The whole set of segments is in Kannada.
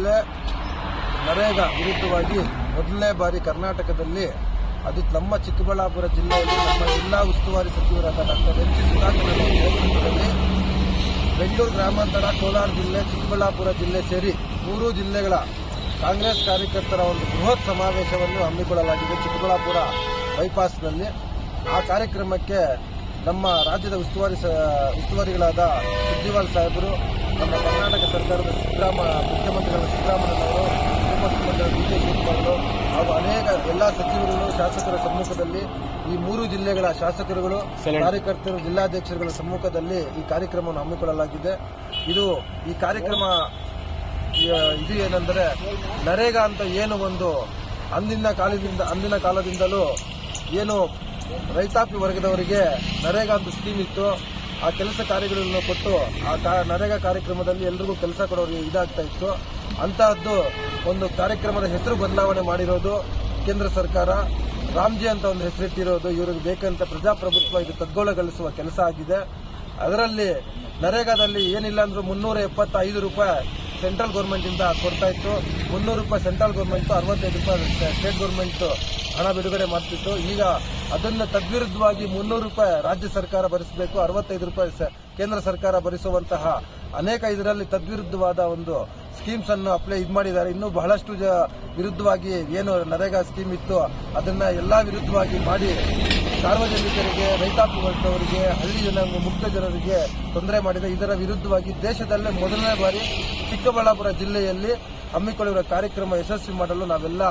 ಜಿಲ್ಲೆ ನರೇಗಾ ವಿರುದ್ಧವಾಗಿ ಮೊದಲನೇ ಬಾರಿ ಕರ್ನಾಟಕದಲ್ಲಿ ಅದು ನಮ್ಮ ಚಿಕ್ಕಬಳ್ಳಾಪುರ ಜಿಲ್ಲೆಯಲ್ಲಿ ನಮ್ಮ ಜಿಲ್ಲಾ ಉಸ್ತುವಾರಿ ಸಚಿವರಾದ ಡಾಕ್ಟರ್ ಎಂ ಸಿ ಸುಧಾಕರ್ ಅವರ ನೇತೃತ್ವದಲ್ಲಿ ಬೆಂಗಳೂರು ಗ್ರಾಮಾಂತರ, ಕೋಲಾರ ಜಿಲ್ಲೆ, ಚಿಕ್ಕಬಳ್ಳಾಪುರ ಜಿಲ್ಲೆ ಸೇರಿ 3 ಜಿಲ್ಲೆಗಳ ಕಾಂಗ್ರೆಸ್ ಕಾರ್ಯಕರ್ತರ ಒಂದು ಬೃಹತ್ ಸಮಾವೇಶವನ್ನು ಹಮ್ಮಿಕೊಳ್ಳಲಾಗಿದೆ ಚಿಕ್ಕಬಳ್ಳಾಪುರ ಬೈಪಾಸ್ನಲ್ಲಿ. ಆ ಕಾರ್ಯಕ್ರಮಕ್ಕೆ ನಮ್ಮ ರಾಜ್ಯದ ಉಸ್ತುವಾರಿಗಳಾದ ಸುರ್ಜೇವಾಲಾ ಸಾಹೇಬರು, ನಮ್ಮ ಕರ್ನಾಟಕ ಸರ್ಕಾರದ ಮುಖ್ಯಮಂತ್ರಿಗಳಾದ ಸಿದ್ದರಾಮಯ್ಯನವರು, ಉಪಮುಖ್ಯಮಂತ್ರಿ ಡಿ ಕೆ ಶಿವಕುಮಾರ್ ಹಾಗೂ ಅನೇಕ ಎಲ್ಲ ಸಚಿವರುಗಳು, ಶಾಸಕರ ಸಮ್ಮುಖದಲ್ಲಿ ಈ 3 ಜಿಲ್ಲೆಗಳ ಶಾಸಕರುಗಳು, ಕಾರ್ಯಕರ್ತರು, ಜಿಲ್ಲಾಧ್ಯಕ್ಷರುಗಳ ಸಮ್ಮುಖದಲ್ಲಿ ಈ ಕಾರ್ಯಕ್ರಮವನ್ನು ಹಮ್ಮಿಕೊಳ್ಳಲಾಗಿದೆ. ಈ ಕಾರ್ಯಕ್ರಮ ಇದು ಏನೆಂದರೆ, ನರೇಗಾ ಅಂತ ಏನು ಒಂದು ಅಂದಿನ ಕಾಲದಿಂದಲೂ ಏನು ರೈತಾಪಿ ವರ್ಗದವರಿಗೆ ನರೇಗಾ ಅಂತ ಸ್ಕೀಮ್ ಇತ್ತು. ಆ ಕೆಲಸ ಕಾರ್ಯಗಳನ್ನು ಕೊಟ್ಟು ಆ ನರೇಗಾ ಕಾರ್ಯಕ್ರಮದಲ್ಲಿ ಎಲ್ರಿಗೂ ಕೆಲಸ ಕೊಡೋರಿಗೆ ಇದಾಗ್ತಾ ಇತ್ತು. ಅಂತಹದ್ದು ಒಂದು ಕಾರ್ಯಕ್ರಮದ ಹೆಸರು ಬದಲಾವಣೆ ಮಾಡಿರೋದು ಕೇಂದ್ರ ಸರ್ಕಾರ. ರಾಮ್ಜಿ ಅಂತ ಒಂದು ಹೆಸರಿಟ್ಟಿರೋದು ಇವ್ರಿಗೆ ಬೇಕಂತ ಪ್ರಜಾಪ್ರಭುತ್ವ ಇದು ಕಗ್ಗೊಳಗೊಳಿಸುವ ಕೆಲಸ ಆಗಿದೆ. ಅದರಲ್ಲಿ ನರೇಗಾದಲ್ಲಿ ಏನಿಲ್ಲ ಅಂದ್ರೂ 375 ರೂಪಾಯಿ ಸೆಂಟ್ರಲ್ ಗೌರ್ಮೆಂಟಿಂದ ಕೊಡ್ತಾ ಇತ್ತು. 300 ರೂಪಾಯಿ ಸೆಂಟ್ರಲ್ ಗೌರ್ಮೆಂಟ್, 65 ರೂಪಾಯಿ ಸ್ಟೇಟ್ ಗೌರ್ಮೆಂಟ್ ಹಣ ಬಿಡುಗಡೆ ಮಾಡ್ತಿತ್ತು. ಈಗ ಅದನ್ನು ತದ್ವಿರುದ್ಧವಾಗಿ 300 ರೂಪಾಯಿ ರಾಜ್ಯ ಸರ್ಕಾರ ಭರಿಸಬೇಕು, 65 ರೂಪಾಯಿ ಕೇಂದ್ರ ಸರ್ಕಾರ ಭರಿಸುವಂತಹ ಅನೇಕ ಇದರಲ್ಲಿ ತದ್ವಿರುದ್ಧವಾದ ಒಂದು ಸ್ಕೀಮ್ಸ್ ಅನ್ನು ಮಾಡಿದ್ದಾರೆ. ಇನ್ನೂ ಬಹಳಷ್ಟು ವಿರುದ್ಧವಾಗಿ ಏನು ನರೇಗಾ ಸ್ಕೀಮ್ ಇತ್ತು ಅದನ್ನ ಎಲ್ಲಾ ವಿರುದ್ಧವಾಗಿ ಮಾಡಿ ಸಾರ್ವಜನಿಕರಿಗೆ, ರೈತಾಪಿ ವರ್ಗದವರಿಗೆ, ಹಳ್ಳಿ ಜನಾಂಗ ಮುಕ್ತ ಜನರಿಗೆ ತೊಂದರೆ ಮಾಡಿದೆ. ಇದರ ವಿರುದ್ಧವಾಗಿ ದೇಶದಲ್ಲೇ ಮೊದಲನೇ ಬಾರಿ ಚಿಕ್ಕಬಳ್ಳಾಪುರ ಜಿಲ್ಲೆಯಲ್ಲಿ ಹಮ್ಮಿಕೊಳ್ಳಿರುವ ಕಾರ್ಯಕ್ರಮ ಯಶಸ್ವಿ ಮಾಡಲು ನಾವೆಲ್ಲ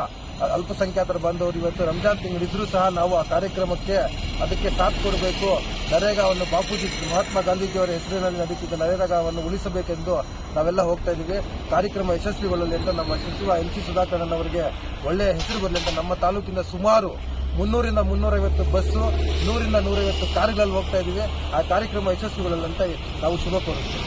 ಅಲ್ಪಸಂಖ್ಯಾತರ ಬಾಂಧವರು ಇವತ್ತು ರಂಜಾನ್ ತಿಂಗಳಿದ್ರೂ ಸಹ ನಾವು ಆ ಕಾರ್ಯಕ್ರಮಕ್ಕೆ ಅದಕ್ಕೆ ಸಾಥ್ ಕೊಡಬೇಕು. ನರೇಗಾವನ್ನು ಬಾಪೂಜಿ ಮಹಾತ್ಮ ಗಾಂಧೀಜಿಯವರ ಹೆಸರಿನಲ್ಲಿ ನಡೀತಿದ್ದ ನರೇಗಾವನ್ನು ಉಳಿಸಬೇಕೆಂದು ನಾವೆಲ್ಲ ಹೋಗ್ತಾ ಇದ್ದೀವಿ. ಕಾರ್ಯಕ್ರಮ ಯಶಸ್ವಿಗೊಳ್ಳಲಿ ಅಂತ ನಮ್ಮ ಸಚಿವ ಎಂ ಸಿ ಸುಧಾಕರ್ ಅವರಿಗೆ ಒಳ್ಳೆಯ ಹೆಸರು ಬರಲಿ ಅಂತ ನಮ್ಮ ತಾಲೂಕಿನ ಸುಮಾರು 300ರಿಂದ 350 ಬಸ್ಸು, 100ರಿಂದ 150 ಕಾರುಗಳಲ್ಲಿ ಹೋಗ್ತಾ ಇದ್ದೀವಿ. ಆ ಕಾರ್ಯಕ್ರಮ ಯಶಸ್ವಿಗೊಳ್ಳಲಿ ಅಂತ ನಾವು ಶುಭ ಕೋರುತ್ತೇವೆ.